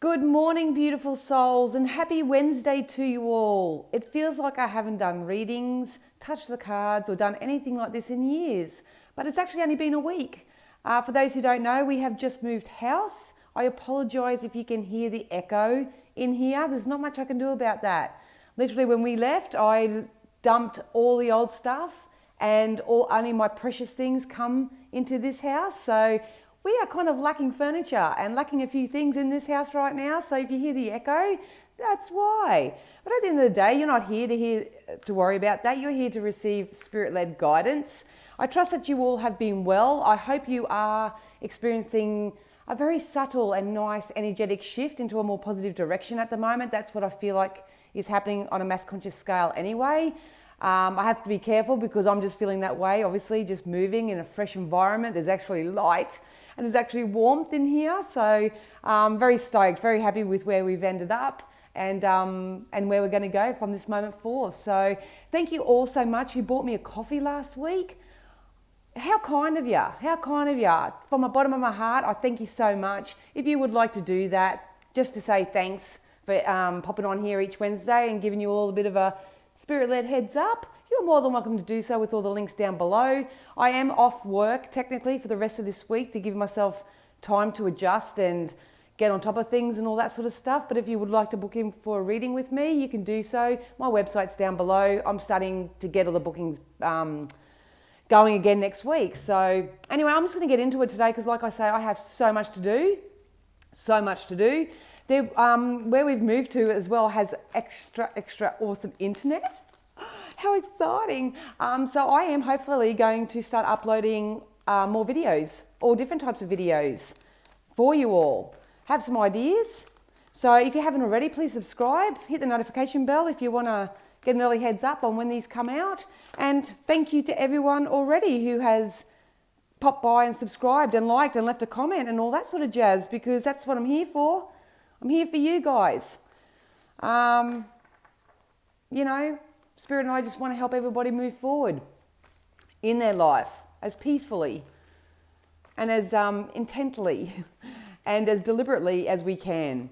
Good morning, beautiful souls, and happy Wednesday to you all. It feels like I haven't done readings, touched the cards, or done anything like this in years, but it's actually only been a week. For those who don't know, we have just moved house. I apologise if you can hear the echo in here. There's not much I can do about that. Literally, when we left, I dumped all the old stuff and only my precious things come into this house. So we are kind of lacking furniture and lacking a few things in this house right now. So if you hear the echo, that's why. But at the end of the day, you're not here to worry about that. You're here to receive spirit-led guidance. I trust that you all have been well. I hope you are experiencing a very subtle and nice energetic shift into a more positive direction at the moment. That's what I feel like is happening on a mass conscious scale anyway. I have to be careful because I'm just feeling that way, obviously, just moving in a fresh environment. There's actually light and there's actually warmth in here. So I'm very stoked, very happy with where we've ended up and where we're going to go from this moment forth. So thank you all so much. You bought me a coffee last week. How kind of you. How kind of you. From the bottom of my heart, I thank you so much. If you would like to do that, just to say thanks for popping on here each Wednesday and giving you all a bit of a spirit-led heads up, you're more than welcome to do so with all the links down below. I am off work technically for the rest of this week to give myself time to adjust and get on top of things and all that sort of stuff. But if you would like to book in for a reading with me, you can do so. My website's down below. I'm starting to get all the bookings going again next week. So anyway, I'm just going to get into it today because like I say, I have so much to do. So much to do. There, where we've moved to as well has extra awesome internet. How exciting. So I am hopefully going to start uploading more videos, all different types of videos for you all. Have some ideas. So if you haven't already, please subscribe, hit the notification bell if you want to get an early heads up on when these come out. And thank you to everyone already who has popped by and subscribed and liked and left a comment and all that sort of jazz, because that's what I'm here for. I'm here for you guys. You know, Spirit and I just want to help everybody move forward in their life as peacefully and as intently and as deliberately as we can.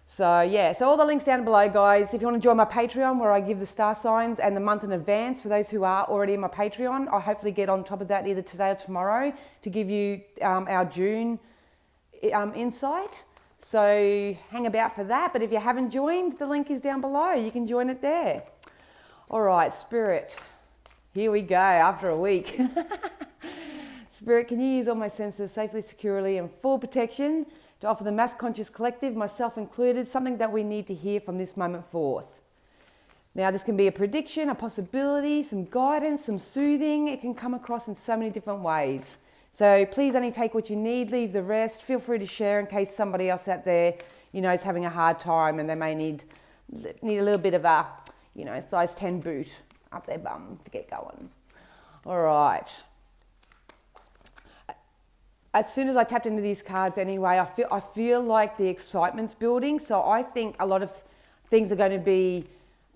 So yeah, so all the links down below, guys. If you want to join my Patreon where I give the star signs and the month in advance for those who are already in my Patreon, I'll hopefully get on top of that either today or tomorrow to give you our June insight. So hang about for that. But if you haven't joined, the link is down below. You can join it there. All right, Spirit, here we go after a week. Spirit, can you use all my senses safely, securely, and full protection to offer the mass conscious collective, myself included, something that we need to hear from this moment forth? Now, this can be a prediction, a possibility, some guidance, some soothing. It can come across in so many different ways. So please only take what you need, leave the rest. Feel free to share in case somebody else out there, you know, is having a hard time and they may need a little bit of a, you know, size 10 boot up their bum to get going. All right. As soon as I tapped into these cards anyway, I feel like the excitement's building. So I think a lot of things are going to be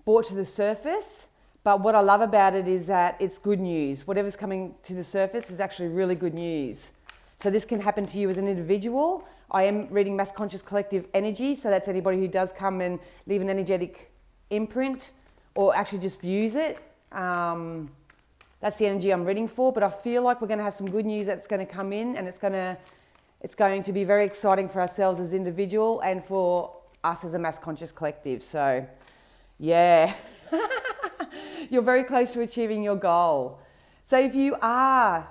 brought to the surface. But what I love about it is that it's good news. Whatever's coming to the surface is actually really good news. So this can happen to you as an individual. I am reading Mass Conscious Collective Energy. So that's anybody who does come and leave an energetic imprint or actually just views it. That's the energy I'm reading for. But I feel like we're going to have some good news that's going to come in, and it's going to be very exciting for ourselves as individual and for us as a Mass Conscious Collective. So yeah. You're very close to achieving your goal. So if you are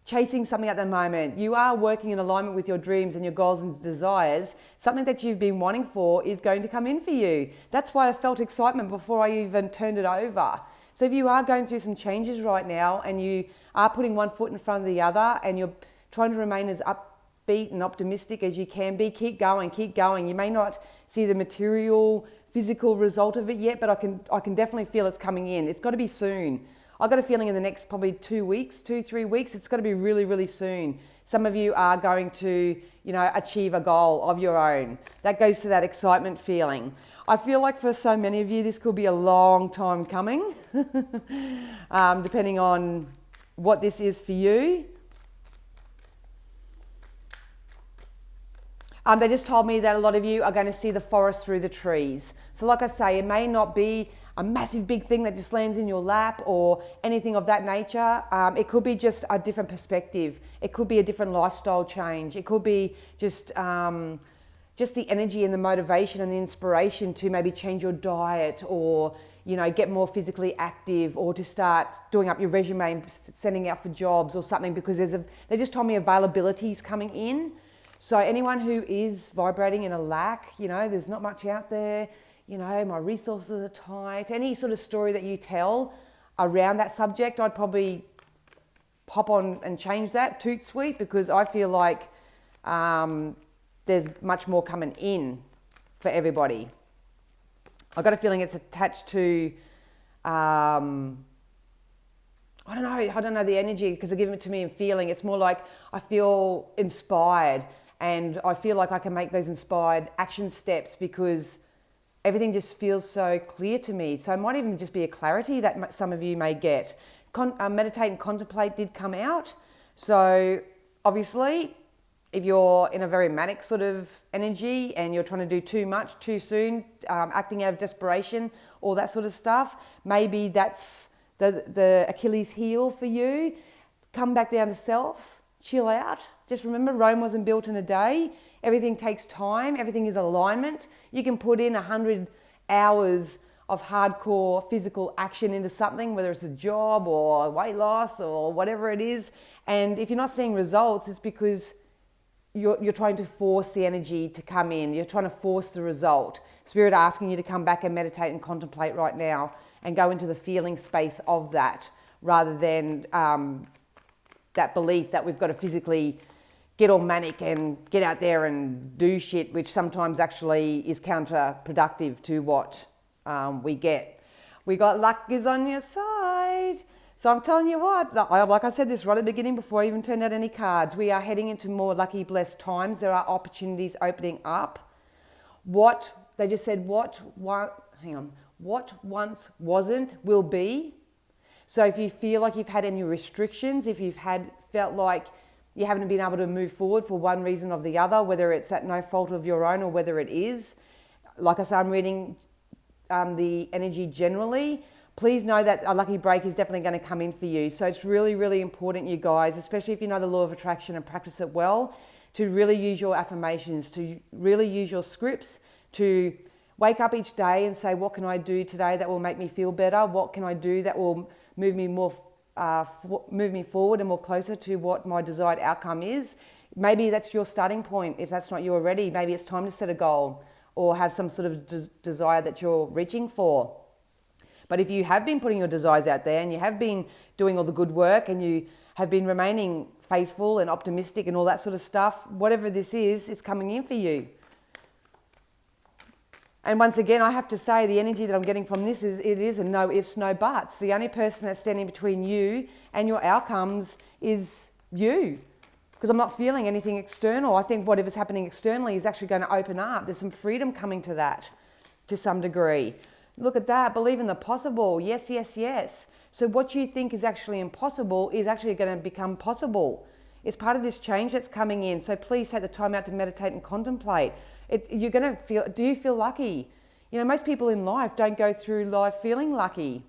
chasing something at the moment, you are working in alignment with your dreams and your goals and desires, something that you've been wanting for is going to come in for you. That's why I felt excitement before I even turned it over. So if you are going through some changes right now and you are putting one foot in front of the other and you're trying to remain as upbeat and optimistic as you can be, keep going, keep going. You may not see the material physical result of it yet, but I can definitely feel it's coming in. It's got to be soon. I've got a feeling in the next probably 3 weeks, it's got to be really, really soon. Some of you are going to, you know, achieve a goal of your own. That goes to that excitement feeling. I feel like for so many of you, this could be a long time coming, depending on what this is for you. They just told me that a lot of you are going to see the forest through the trees. So like I say, it may not be a massive big thing that just lands in your lap or anything of that nature. It could be just a different perspective. It could be a different lifestyle change. It could be just the energy and the motivation and the inspiration to maybe change your diet, or get more physically active, or to start doing up your resume and sending out for jobs or something, because they just told me availability is coming in. So anyone who is vibrating in a lack, there's not much out there, my resources are tight, any sort of story that you tell around that subject, I'd probably hop on and change that, toot sweet, because I feel like there's much more coming in for everybody. I've got a feeling it's attached to, I don't know the energy, because they're giving it to me in feeling. It's more like I feel inspired, and I feel like I can make those inspired action steps because everything just feels so clear to me. So it might even just be a clarity that some of you may get. Meditate and contemplate did come out. So obviously, if you're in a very manic sort of energy and you're trying to do too much too soon, acting out of desperation, all that sort of stuff, maybe that's the Achilles heel for you. Come back down to self, chill out. Just remember, Rome wasn't built in a day. Everything takes time. Everything is alignment. You can put in 100 hours of hardcore physical action into something, whether it's a job or weight loss or whatever it is. And if you're not seeing results, it's because you're trying to force the energy to come in. You're trying to force the result. Spirit asking you to come back and meditate and contemplate right now and go into the feeling space of that, rather than that belief that we've got to physically get all manic and get out there and do shit, which sometimes actually is counterproductive to what we get. We got luck is on your side. So I'm telling you what, like I said this right at the beginning before I even turned out any cards, we are heading into more lucky, blessed times. There are opportunities opening up. They just said what once wasn't will be. So if you feel like you've had any restrictions, if you've felt like you haven't been able to move forward for one reason or the other, whether it's at no fault of your own or whether it is, like I said, I'm reading the energy generally. Please know that a lucky break is definitely going to come in for you. So it's really, really important, you guys, especially if you know the law of attraction and practice it well, to really use your affirmations, to really use your scripts, to wake up each day and say, what can I do today that will make me feel better? What can I do that will move me forward and more closer to what my desired outcome is? Maybe that's your starting point. If that's not you already, maybe it's time to set a goal or have some sort of desire that you're reaching for. But if you have been putting your desires out there and you have been doing all the good work and you have been remaining faithful and optimistic and all that sort of stuff, whatever this is, it's coming in for you. And once again, I have to say the energy that I'm getting from this is it is a no ifs, no buts. The only person that's standing between you and your outcomes is you. Because I'm not feeling anything external. I think whatever's happening externally is actually going to open up. There's some freedom coming to that to some degree. Look at that. Believe in the possible. Yes, yes, yes. So what you think is actually impossible is actually going to become possible. It's part of this change that's coming in. So please take the time out to meditate and contemplate. You're going to feel, do you feel lucky? Most people in life don't go through life feeling lucky.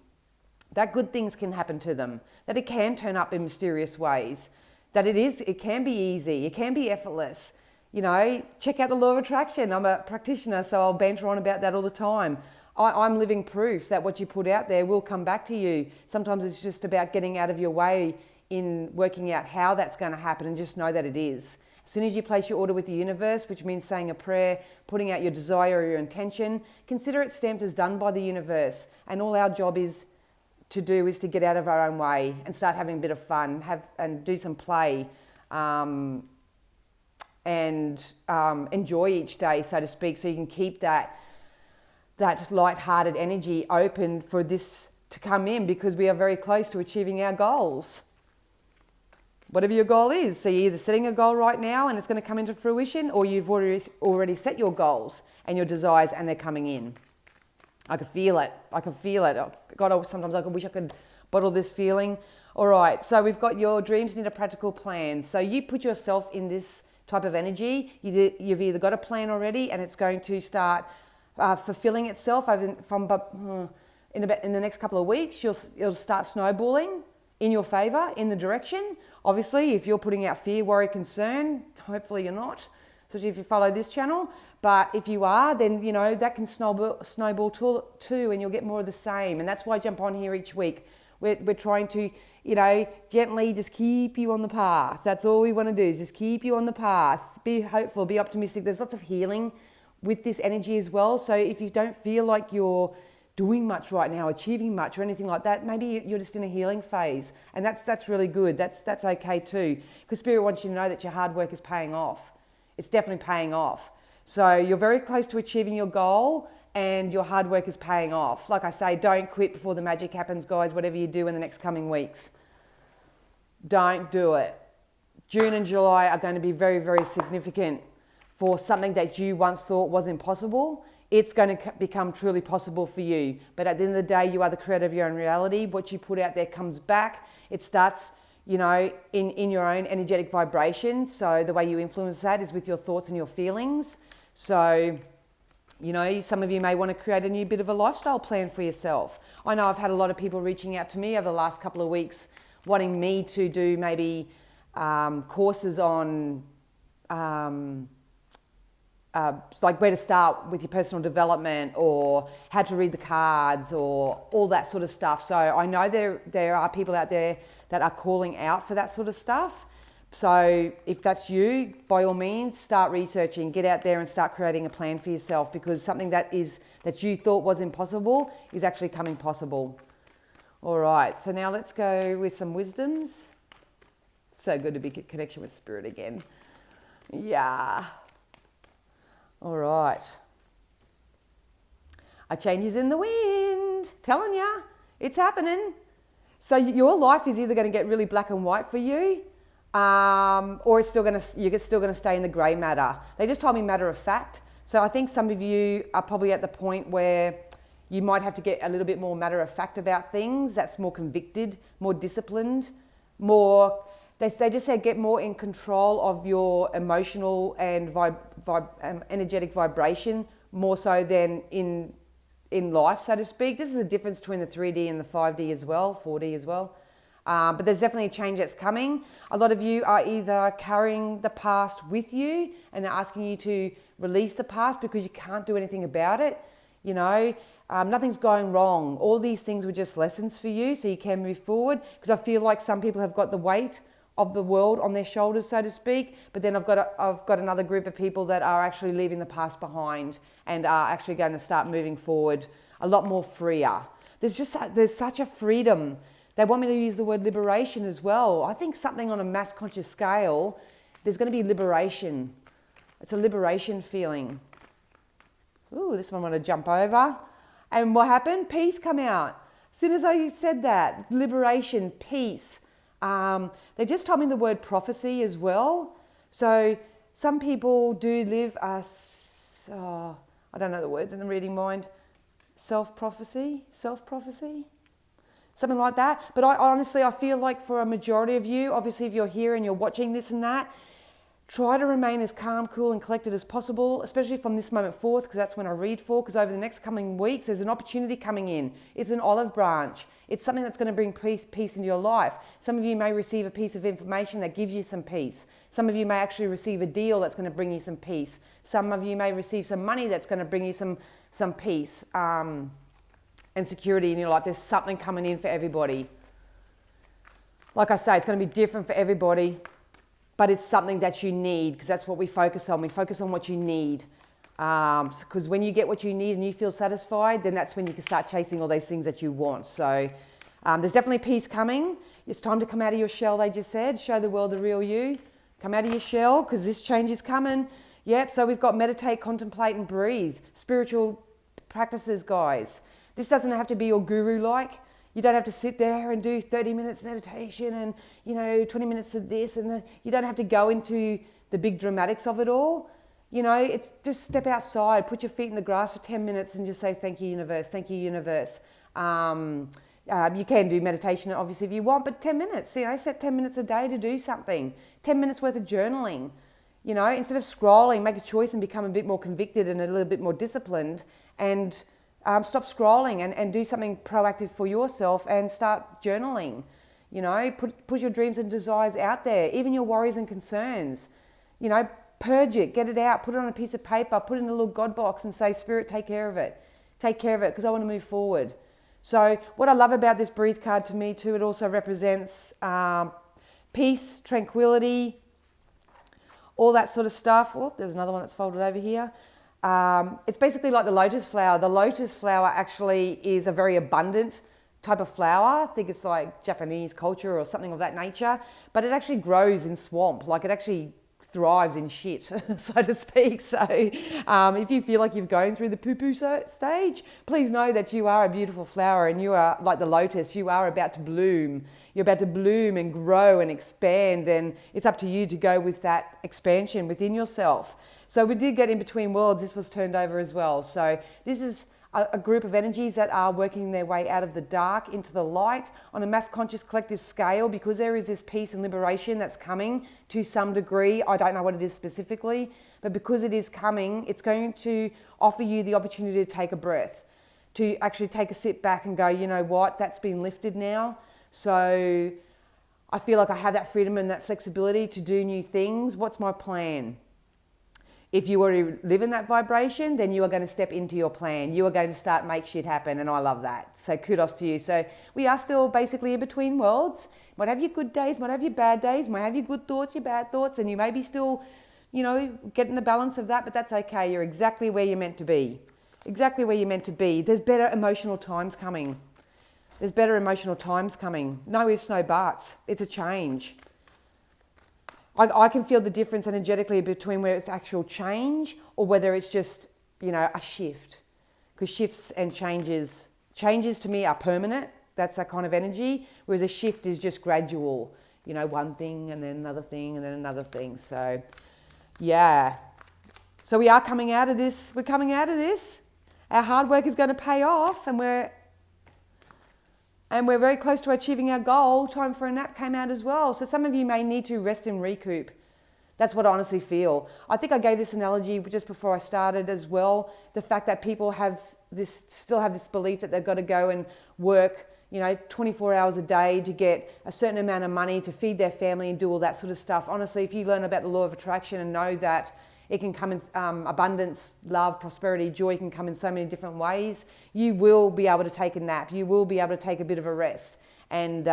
That good things can happen to them. That it can turn up in mysterious ways. That it can be easy. It can be effortless. Check out the law of attraction. I'm a practitioner, so I'll banter on about that all the time. I'm living proof that what you put out there will come back to you. Sometimes it's just about getting out of your way in working out how that's going to happen, and just know that it is. As soon as you place your order with the universe, which means saying a prayer, putting out your desire or your intention, consider it stamped as done by the universe. And all our job is to get out of our own way and start having a bit of fun, and do some play, and enjoy each day, so to speak, so you can keep that light-hearted energy open for this to come in, because we are very close to achieving our goals. Whatever your goal is. So you're either setting a goal right now and it's going to come into fruition, or you've already set your goals and your desires and they're coming in. I can feel it. God, sometimes I wish I could bottle this feeling. All right, so we've got your dreams need a practical plan. So you put yourself in this type of energy. You've either got a plan already and it's going to start fulfilling itself in the next couple of weeks. It'll start snowballing in your favor, in the direction. Obviously, if you're putting out fear, worry, concern, hopefully you're not, especially if you follow this channel. But if you are, then, you know, that can snowball too, and you'll get more of the same. And that's why I jump on here each week. We're trying to, you know, gently just keep you on the path. That's all we want to do, is just keep you on the path. Be hopeful, be optimistic. There's lots of healing with this energy as well. So if you don't feel like you're doing much right now, achieving much or anything like that, maybe you're just in a healing phase. And that's really good. That's okay too. Because Spirit wants you to know that your hard work is paying off. It's definitely paying off. So you're very close to achieving your goal and your hard work is paying off. Like I say, don't quit before the magic happens, guys, whatever you do in the next coming weeks. Don't do it. June and July are going to be very, very significant for something that you once thought was impossible. It's going to become truly possible for you. But at the end of the day, you are the creator of your own reality. What you put out there comes back. It starts, you know, in your own energetic vibration. So the way you influence that is with your thoughts and your feelings. So, you know, some of you may want to create a new bit of a lifestyle plan for yourself. I know I've had a lot of people reaching out to me over the last couple of weeks wanting me to do maybe courses on like where to start with your personal development or how to read the cards or all that sort of stuff. So I know there are people out there that are calling out for that sort of stuff. So if that's you, by all means, start researching, get out there and start creating a plan for yourself, because something that you thought was impossible is actually coming possible. All right, so now let's go with some wisdoms. So good to be in connection with Spirit again. Yeah. All right. A change is in the wind. Telling ya, it's happening. So your life is either going to get really black and white for you, or you're still going to stay in the grey matter. They just told me matter of fact. So I think some of you are probably at the point where you might have to get a little bit more matter of fact about things. That's more convicted, more disciplined, more. They just say get more in control of your emotional and energetic vibration, more so than in life, so to speak. This is the difference between the 3D and the 5D as well, 4D as well. But there's definitely a change that's coming. A lot of you are either carrying the past with you and they're asking you to release the past because you can't do anything about it. You know, nothing's going wrong. All these things were just lessons for you so you can move forward, because I feel like some people have got the weight of the world on their shoulders, so to speak. But then I've got another group of people that are actually leaving the past behind and are actually going to start moving forward a lot more freer. There's such a freedom. They want me to use the word liberation as well. I think something on a mass conscious scale, there's going to be liberation. It's a liberation feeling. Ooh, this one I want to jump over. And what happened? Peace come out. As soon as I said that, liberation, peace. They just told me the word prophecy as well. So some people do live I don't know the words in the reading mind. Self-prophecy, something like that. But I feel like for a majority of you, obviously if you're here and you're watching this and that, try to remain as calm, cool and collected as possible, especially from this moment forth, because that's when I read for, because over the next coming weeks, there's an opportunity coming in. It's an olive branch. It's something that's going to bring peace into your life. Some of you may receive a piece of information that gives you some peace. Some of you may actually receive a deal that's going to bring you some peace. Some of you may receive some money that's going to bring you some peace and security in your life. There's something coming in for everybody. Like I say, it's going to be different for everybody, but it's something that you need, because that's what we focus on. We focus on what you need. Because when you get what you need and you feel satisfied, then that's when you can start chasing all those things that you want. So there's definitely peace coming. It's time to come out of your shell, they just said. Show the world the real you. Come out of your shell, because this change is coming. Yep, so we've got meditate, contemplate and breathe. Spiritual practices, guys. This doesn't have to be your guru-like. You don't have to sit there and do 30 minutes meditation and, 20 minutes of this. And you don't have to go into the big dramatics of it all. It's just step outside, put your feet in the grass for 10 minutes and just say, thank you, universe. Thank you, universe. You can do meditation, obviously, if you want, but 10 minutes, set 10 minutes a day to do something. 10 minutes worth of journaling. You know, instead of scrolling, make a choice and become a bit more convicted and a little bit more disciplined, and stop scrolling and do something proactive for yourself and start journaling. You know, put your dreams and desires out there, even your worries and concerns. You know, purge it, get it out, put it on a piece of paper, put it in a little God box and say, Spirit, take care of it. Take care of it because I want to move forward. So what I love about this Breathe card to me too, it also represents peace, tranquility, all that sort of stuff. Oh, there's another one that's folded over here. It's basically like the lotus flower. The lotus flower actually is a very abundant type of flower. I think it's like Japanese culture or something of that nature, but it actually grows in swamp. Like it actually thrives in shit, so to speak. So if you feel like you're going through the poo-poo stage, please know that you are a beautiful flower and you are like the lotus. You are about to bloom. You're about to bloom and grow and expand, and it's up to you to go with that expansion within yourself. So we did get in between worlds. This was turned over as well. So this is a group of energies that are working their way out of the dark into the light on a mass conscious collective scale, because there is this peace and liberation that's coming to some degree. I don't know what it is specifically, but because it is coming, it's going to offer you the opportunity to take a breath, to actually take a sit back and go, you know what, that's been lifted now. So I feel like I have that freedom and that flexibility to do new things. What's my plan? If you already live in that vibration, then you are going to step into your plan. You are going to start make shit happen, and I love that. So kudos to you. So we are still basically in between worlds. Might have your good days, might have your bad days, might have your good thoughts, your bad thoughts, and you may be still, you know, getting the balance of that, but that's okay. You're exactly where you're meant to be. Exactly where you're meant to be. There's better emotional times coming. There's better emotional times coming. No ifs, no buts. It's a change. I can feel the difference energetically between where it's actual change or whether it's just, you know, a shift. Because shifts and changes to me are permanent. That's that kind of energy. Whereas a shift is just gradual. You know, one thing and then another thing and then another thing. So, yeah. So we are coming out of this. We're coming out of this. Our hard work is going to pay off, and we're very close to achieving our goal. Time for a nap came out as well. So some of you may need to rest and recoup. That's what I honestly feel. I think I gave this analogy just before I started as well. The fact that people still have this belief that they've got to go and work, you know, 24 hours a day to get a certain amount of money to feed their family and do all that sort of stuff. Honestly, if you learn about the law of attraction and know that it can come in abundance, love, prosperity, joy can come in so many different ways, you will be able to take a nap. You will be able to take a bit of a rest and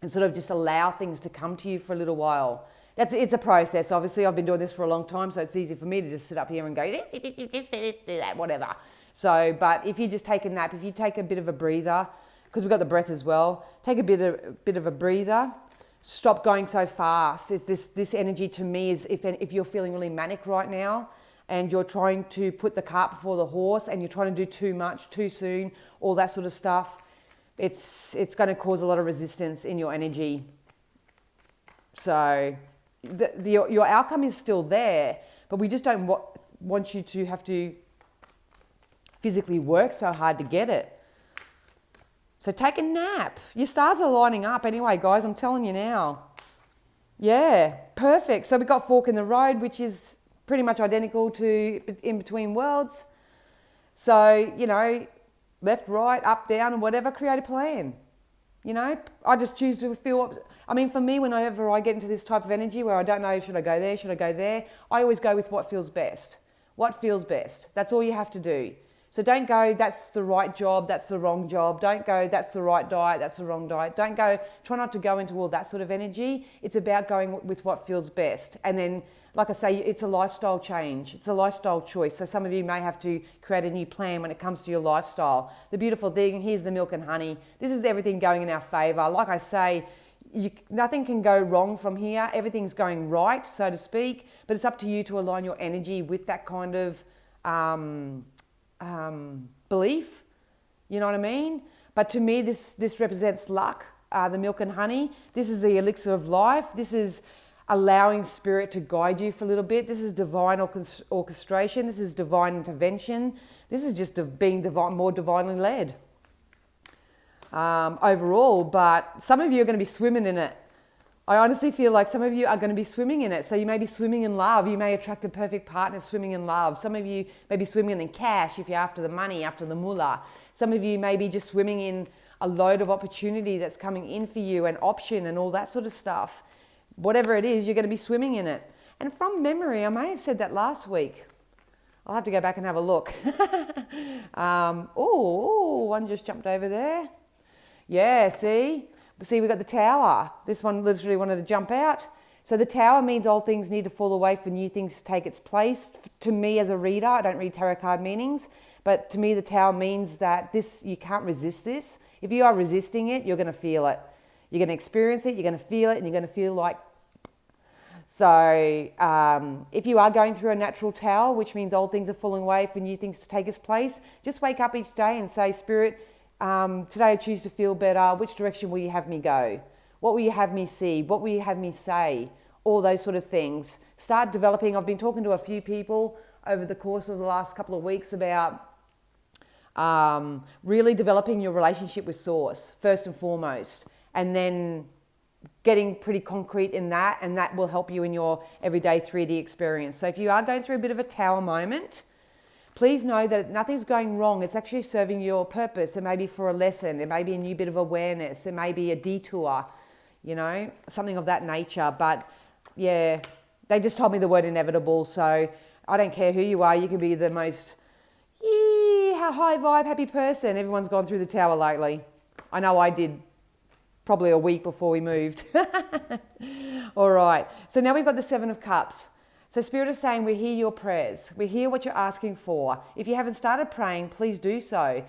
sort of just allow things to come to you for a little while. It's a process. Obviously, I've been doing this for a long time, so it's easy for me to just sit up here and go, this, do that, whatever. So, but if you just take a nap, if you take a bit of a breather, because we've got the breath as well, take a bit of a breather. Stop going so fast. Is this energy to me is if you're feeling really manic right now and you're trying to put the cart before the horse and you're trying to do too much, too soon, all that sort of stuff, it's going to cause a lot of resistance in your energy. So your outcome is still there, but we just don't want you to have to physically work so hard to get it. So take a nap. Your stars are lining up anyway, guys. I'm telling you now. Yeah, perfect. So we got fork in the road, which is pretty much identical to in between worlds. So, you know, left, right, up, down, and whatever, create a plan. You know, I just choose to feel I mean, for me, whenever I get into this type of energy where I don't know, should I go there, should I go there? I always go with what feels best. What feels best. That's all you have to do. So don't go, that's the right job, that's the wrong job. Don't go, that's the right diet, that's the wrong diet. Don't go, try not to go into all that sort of energy. It's about going with what feels best. And then, like I say, it's a lifestyle change. It's a lifestyle choice. So some of you may have to create a new plan when it comes to your lifestyle. The beautiful thing, here's the milk and honey. This is everything going in our favor. Like I say, nothing can go wrong from here. Everything's going right, so to speak. But it's up to you to align your energy with that kind of belief, you know what I mean? But to me, this represents luck, the milk and honey. This is the elixir of life. This is allowing spirit to guide you for a little bit. This is divine orchestration. This is divine intervention. This is just being more divinely led overall. But some of you are going to be swimming in it. I honestly feel like some of you are going to be swimming in it. So you may be swimming in love. You may attract a perfect partner swimming in love. Some of you may be swimming in cash if you're after the money, after the moolah. Some of you may be just swimming in a load of opportunity that's coming in for you, an option and all that sort of stuff. Whatever it is, you're going to be swimming in it. And from memory, I may have said that last week. I'll have to go back and have a look. One just jumped over there. Yeah, see, we've got the tower. This one literally wanted to jump out. So the tower means old things need to fall away for new things to take its place. To me as a reader, I don't read tarot card meanings, but to me the tower means that you can't resist this. If you are resisting it, you're going to feel it. You're going to experience it, you're going to feel it, and you're going to feel like... So if you are going through a natural tower, which means old things are falling away for new things to take its place, just wake up each day and say, Spirit, today I choose to feel better. Which direction will you have me go? What will you have me see? What will you have me say? All those sort of things. Start developing. I've been talking to a few people over the course of the last couple of weeks about really developing your relationship with Source, first and foremost, and then getting pretty concrete in that, and that will help you in your everyday 3D experience. So if you are going through a bit of a tower moment, please know that nothing's going wrong. It's actually serving your purpose. It may be for a lesson. It may be a new bit of awareness. It may be a detour, something of that nature. But yeah, they just told me the word inevitable. So I don't care who you are. You can be the most high vibe, happy person. Everyone's gone through the tower lately. I know I did. Probably a week before we moved. All right. So now we've got the 7 of Cups. So Spirit is saying we hear your prayers. We hear what you're asking for. If you haven't started praying, please do so.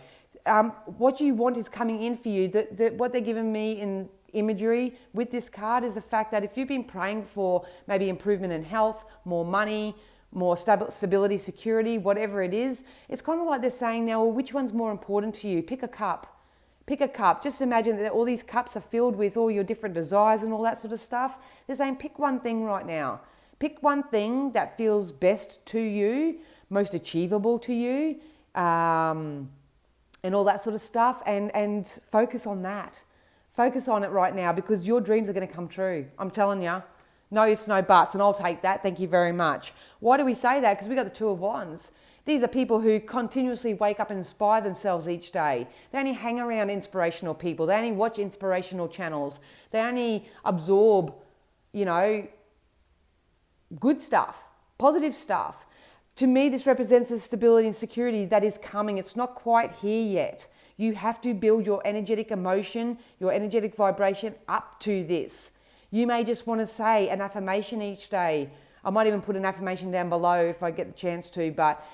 What you want is coming in for you. What they're giving me in imagery with this card is the fact that if you've been praying for maybe improvement in health, more money, more stability, security, whatever it is, it's kind of like they're saying now, well, which one's more important to you? Pick a cup. Pick a cup. Just imagine that all these cups are filled with all your different desires and all that sort of stuff. They're saying pick one thing right now. Pick one thing that feels best to you, most achievable to you, and all that sort of stuff, and focus on that. Focus on it right now because your dreams are going to come true. I'm telling you. No ifs, no buts, and I'll take that. Thank you very much. Why do we say that? Because we got the 2 of Wands. These are people who continuously wake up and inspire themselves each day. They only hang around inspirational people. They only watch inspirational channels. They only absorb, good stuff, positive stuff. To me, this represents the stability and security that is coming. It's not quite here yet. You have to build your energetic emotion, your energetic vibration up to this. You may just want to say an affirmation each day. I might even put an affirmation down below if I get the chance to, but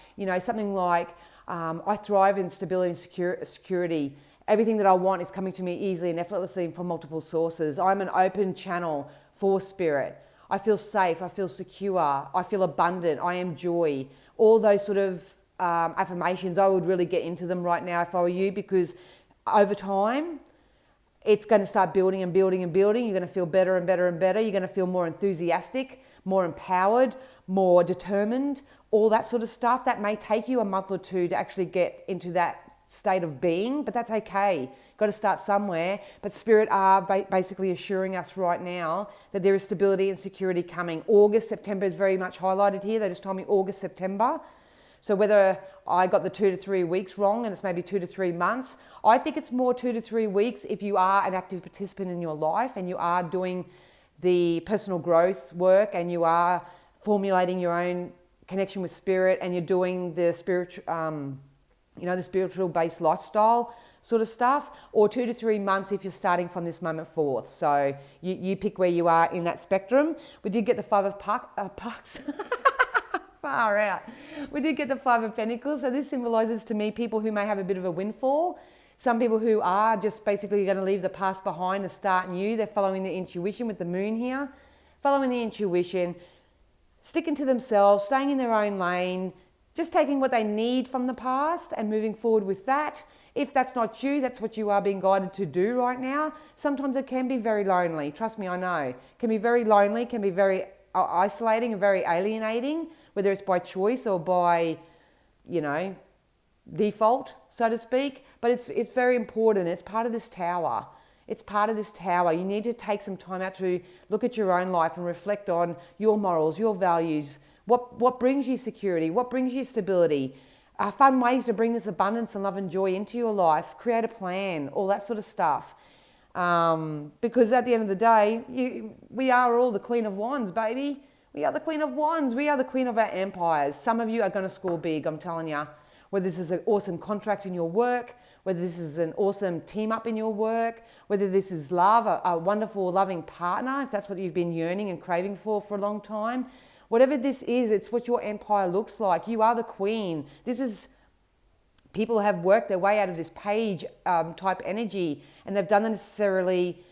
something like, I thrive in stability and security. Everything that I want is coming to me easily and effortlessly from multiple sources. I'm an open channel for Spirit. I feel safe, I feel secure, I feel abundant, I am joy. All those sort of affirmations, I would really get into them right now if I were you, because over time, it's going to start building and building and building. You're going to feel better and better and better. You're going to feel more enthusiastic, more empowered, more determined, all that sort of stuff. That may take you a month or 2 to actually get into that state of being, but that's okay. Got to start somewhere. But Spirit are basically assuring us right now that there is stability and security coming. August, September is very much highlighted here. They just told me August, September. So whether I got the 2 to 3 weeks wrong and it's maybe 2 to 3 months, I think it's more 2 to 3 weeks if you are an active participant in your life and you are doing the personal growth work and you are formulating your own connection with Spirit and you're doing the spiritual, the spiritual based lifestyle sort of stuff, or 2 to 3 months if you're starting from this moment forth. So you pick where you are in that spectrum. We did get the 5 of Pucks. Far out. We did get the 5 of Pentacles. So this symbolizes to me people who may have a bit of a windfall. Some people who are just basically going to leave the past behind and start new. They're following their intuition with the moon here. Following the intuition, sticking to themselves, staying in their own lane, just taking what they need from the past and moving forward with that. If that's not you, that's what you are being guided to do right now. Sometimes it can be very lonely. Trust me, I know. It can be very lonely, can be very isolating and very alienating, whether it's by choice or by, default, so to speak. But it's very important. It's part of this tower. It's part of this tower. You need to take some time out to look at your own life and reflect on your morals, your values, what brings you security, what brings you stability, fun ways to bring this abundance and love and joy into your life, create a plan, all that sort of stuff. Because at the end of the day, we are all the Queen of Wands, baby. We are the Queen of Wands. We are the Queen of our empires. Some of you are going to score big, I'm telling you. Whether this is an awesome contract in your work, whether this is an awesome team up in your work, whether this is love, a wonderful loving partner, if that's what you've been yearning and craving for a long time. Whatever this is, it's what your empire looks like. You are the queen. This is, people have worked their way out of this page type energy, and they've done the necessarily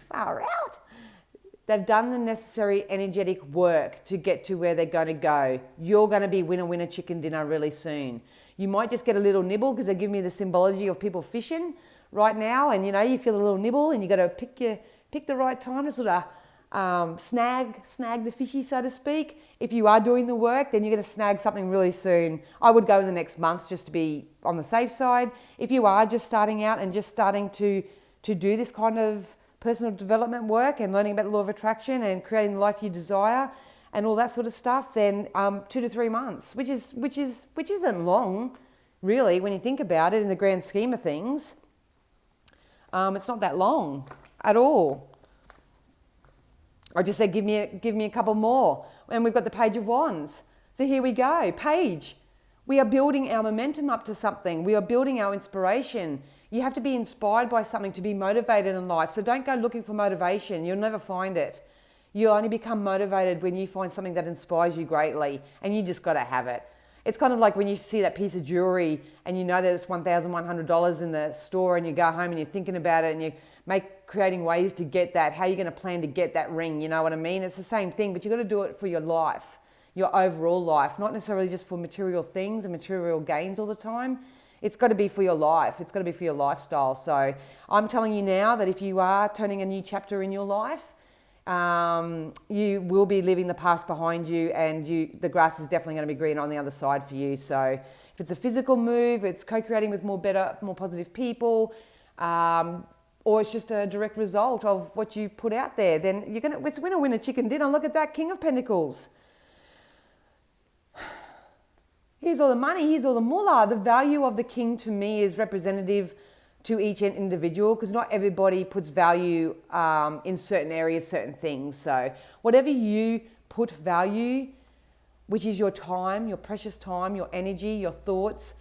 far out. They've done the necessary energetic work to get to where they're going to go. You're going to be winner, winner, chicken dinner really soon. You might just get a little nibble because they give me the symbology of people fishing right now, and you feel a little nibble, and you got to pick the right time to sort of snag the fishy, so to speak. If you are doing the work, then you're going to snag something really soon. I would go in the next month just to be on the safe side. If you are just starting out and just starting to do this kind of personal development work and learning about the law of attraction and creating the life you desire and all that sort of stuff, then 2 to 3 months, which isn't long, really, when you think about it in the grand scheme of things. It's not that long at all. I just said, give me a couple more, and we've got the Page of Wands. So here we go, Page. We are building our momentum up to something. We are building our inspiration. You have to be inspired by something to be motivated in life. So don't go looking for motivation. You'll never find it. You'll only become motivated when you find something that inspires you greatly, and you just got to have it. It's kind of like when you see that piece of jewelry and you know there's $1,100 in the store, and you go home and you're thinking about it and you creating ways to get that. How are you going to plan to get that ring? You know what I mean? It's the same thing, but you've got to do it for your life, your overall life, not necessarily just for material things and material gains all the time. It's got to be for your life. It's got to be for your lifestyle. So I'm telling you now that if you are turning a new chapter in your life, you will be leaving the past behind you, and the grass is definitely going to be green on the other side for you. So if it's a physical move, it's co-creating with more positive people, or it's just a direct result of what you put out there, then it's winner, winner, chicken dinner. Look at that, King of Pentacles. Here's all the money, here's all the mullah. The value of the king to me is representative to each individual, because not everybody puts value in certain areas, certain things. So whatever you put value, which is your time, your precious time, your energy, your thoughts,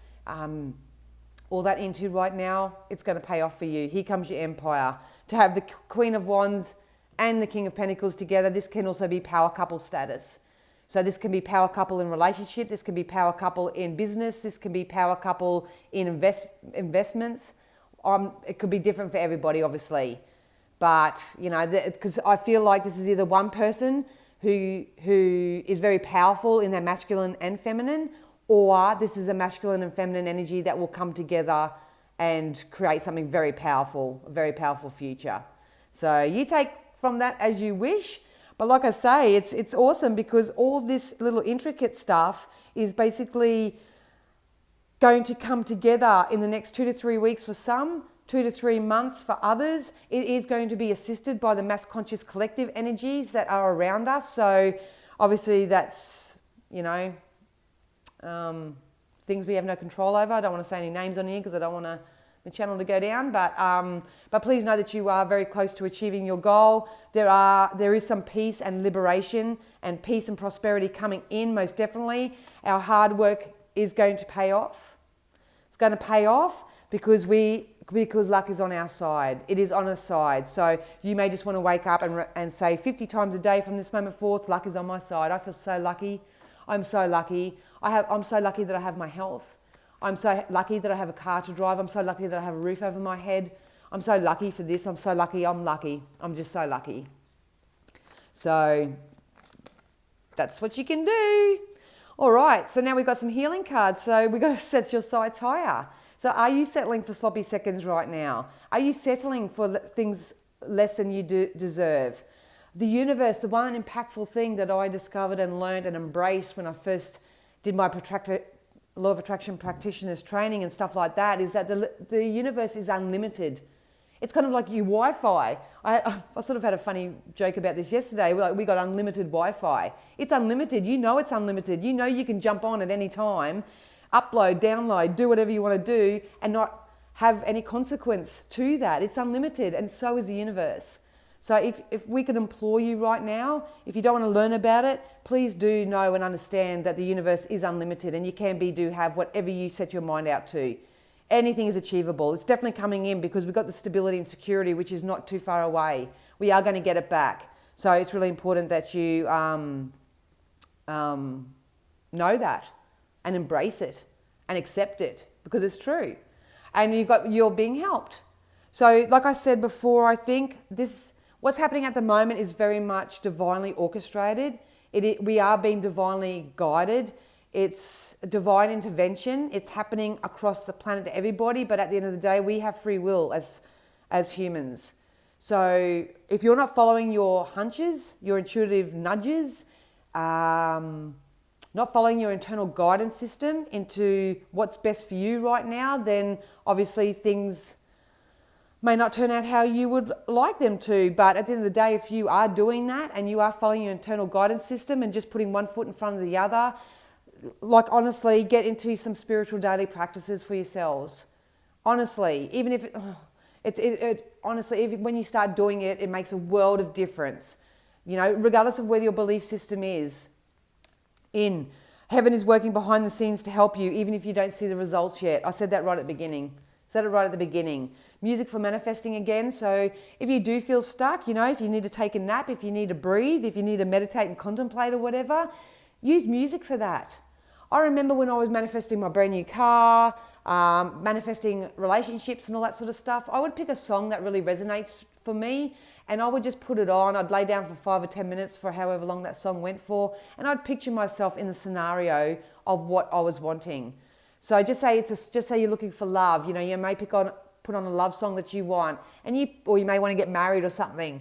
all that into right now, it's going to pay off for you. Here comes your empire. To have the Queen of Wands and the King of Pentacles together, this can also be power couple status. So this can be power couple in relationship, this can be power couple in business, this can be power couple in investments. It could be different for everybody, obviously. But, because I feel like this is either one person who is very powerful in their masculine and feminine, or this is a masculine and feminine energy that will come together and create something very powerful, a very powerful future. So you take from that as you wish. But like I say, it's awesome, because all this little intricate stuff is basically going to come together in the next 2 to 3 weeks for some, 2 to 3 months for others. It is going to be assisted by the mass conscious collective energies that are around us. So obviously that's, things we have no control over. I don't want to say any names on here because I don't want the channel to go down, but please know that you are very close to achieving your goal. There is some peace and liberation and peace and prosperity coming in, most definitely. Our hard work is going to pay off. It's going to pay off because luck is on our side. It is on our side. So you may just want to wake up and say 50 times a day from this moment forth, luck is on my side. I feel so lucky. I'm so lucky. I'm so lucky that I have my health. I'm so lucky that I have a car to drive. I'm so lucky that I have a roof over my head. I'm so lucky for this. I'm so lucky. I'm lucky. I'm just so lucky. So that's what you can do. All right. So now we've got some healing cards. So we've got to set your sights higher. So are you settling for sloppy seconds right now? Are you settling for things less than you deserve? The universe, the one impactful thing that I discovered and learned and embraced when I first did my protracted law of attraction practitioners training and stuff like that, is that the universe is unlimited. It's kind of like your Wi-Fi. I sort of had a funny joke about this yesterday. We got unlimited Wi-Fi. It's unlimited. You know it's unlimited. You know you can jump on at any time, upload, download, do whatever you want to do and not have any consequence to that. It's unlimited, and so is the universe. So if we could implore you right now, if you don't want to learn about it, please do know and understand that the universe is unlimited, and you can have whatever you set your mind out to. Anything is achievable. It's definitely coming in because we've got the stability and security, which is not too far away. We are going to get it back. So it's really important that you know that and embrace it and accept it, because it's true. And you're being helped. So like I said before, I think what's happening at the moment is very much divinely orchestrated. We are being divinely guided. It's divine intervention. It's happening across the planet to everybody, but at the end of the day, we have free will as humans. So if you're not following your hunches, your intuitive nudges, not following your internal guidance system into what's best for you right now, then obviously things may not turn out how you would like them to. But at the end of the day, if you are doing that and you are following your internal guidance system and just putting one foot in front of the other, like honestly, get into some spiritual daily practices for yourselves. Honestly, even if honestly, even when you start doing it, it makes a world of difference. You know, regardless of whether your belief system is in. Heaven is working behind the scenes to help you, even if you don't see the results yet. I said that right at the beginning. Music for manifesting again. So if you do feel stuck, if you need to take a nap, if you need to breathe, if you need to meditate and contemplate or whatever, use music for that. I remember when I was manifesting my brand new car, manifesting relationships and all that sort of stuff, I would pick a song that really resonates for me, and I would just put it on. I'd lay down for 5 or 10 minutes for however long that song went for, and I'd picture myself in the scenario of what I was wanting. So just say you're looking for love. You may put on a love song that you want, or you may want to get married or something.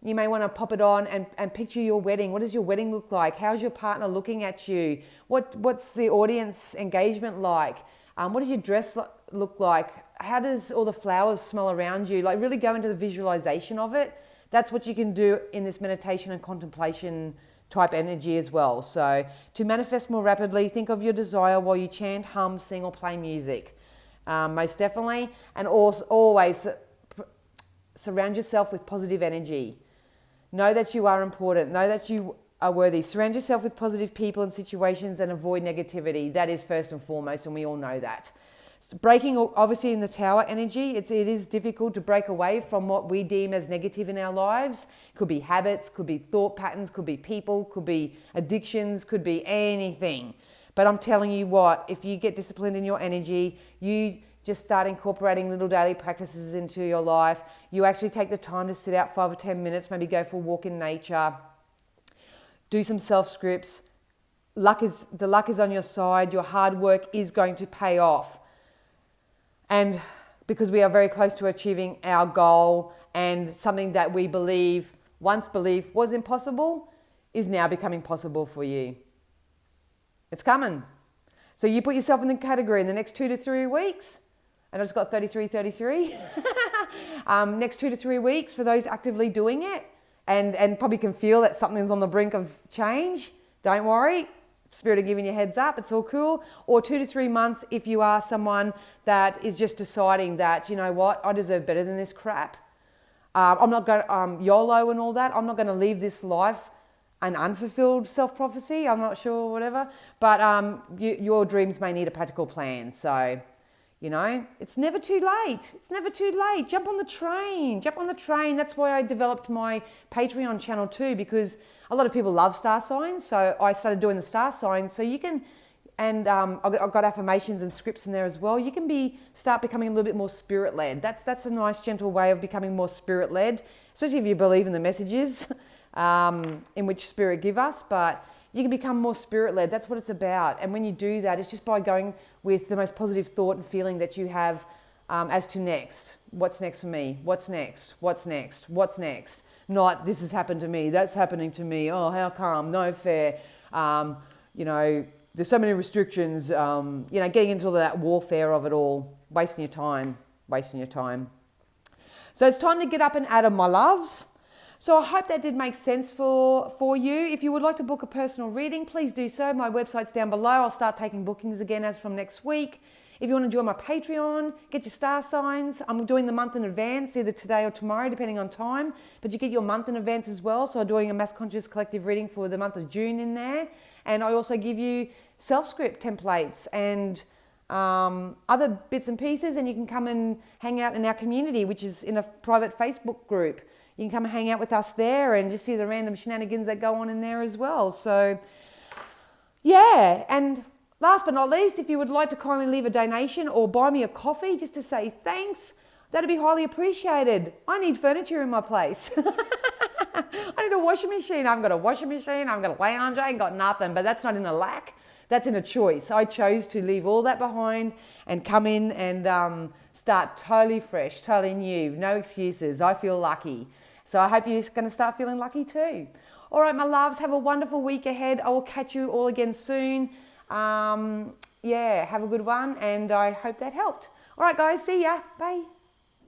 You may want to pop it on and picture your wedding. What does your wedding look like? How's your partner looking at you? What's the audience engagement like? What does your dress look like? How does all the flowers smell around you? Like really go into the visualization of it. That's what you can do in this meditation and contemplation type energy as well. So to manifest more rapidly, think of your desire while you chant, hum, sing, or play music. Most definitely. And also, always surround yourself with positive energy. Know that you are important. Know that you are worthy. Surround yourself with positive people and situations and avoid negativity. That is first and foremost, and we all know that. So breaking, obviously, in the tower energy, it is difficult to break away from what we deem as negative in our lives. Could be habits, could be thought patterns, could be people, could be addictions, could be anything. But I'm telling you what, if you get disciplined in your energy, you just start incorporating little daily practices into your life. You actually take the time to sit out 5 or 10 minutes, maybe go for a walk in nature, do some self-scripts. The luck is on your side. Your hard work is going to pay off. And because we are very close to achieving our goal, and something that we once believed was impossible is now becoming possible for you. It's coming. So you put yourself in the category in the next 2 to 3 weeks. And I just got 33. Next 2 to 3 weeks for those actively doing it and probably can feel that something's on the brink of change. Don't worry. Spirit are giving you a heads up. It's all cool. Or 2 to 3 months if you are someone that is just deciding that, you know what, I deserve better than this crap. I'm not going YOLO and all that. I'm not going to leave this life an unfulfilled self-prophecy. I'm not sure, whatever. But your dreams may need a practical plan. So, it's never too late. It's never too late. Jump on the train. That's why I developed my Patreon channel too, because a lot of people love star signs. So I started doing the star signs. So you can, and I've got affirmations and scripts in there as well. You can start becoming a little bit more spirit-led. That's a nice, gentle way of becoming more spirit-led, especially if you believe in the messages in which spirit give us. But you can become more spirit-led. That's what it's about. And when you do that, it's just by going with the most positive thought and feeling that you have as to next. What's next for me? What's next? What's next? What's next? Not this has happened to me. That's happening to me. Oh, how come? No fair. there's so many restrictions, getting into all that warfare of it all, wasting your time. So it's time to get up and at 'em, my loves. So I hope that did make sense for you. If you would like to book a personal reading, please do so. My website's down below. I'll start taking bookings again as from next week. If you want to join my Patreon, get your star signs. I'm doing the month in advance, either today or tomorrow, depending on time. But you get your month in advance as well. So I'm doing a Mass Conscious Collective reading for the month of June in there. And I also give you self-script templates and other bits and pieces. And you can come and hang out in our community, which is in a private Facebook group. You can come and hang out with us there and just see the random shenanigans that go on in there as well. So, yeah. And last but not least, if you would like to kindly leave a donation or buy me a coffee just to say thanks, that'd be highly appreciated. I need furniture in my place. I need a washing machine. I haven't got a washing machine. I haven't got a lounge. I ain't got nothing. But that's not in a lack. That's in a choice. I chose to leave all that behind and come in and start totally fresh, totally new. No excuses. I feel lucky. So I hope you're going to start feeling lucky too. All right, my loves, have a wonderful week ahead. I will catch you all again soon. Have a good one, and I hope that helped. All right, guys, see ya. Bye.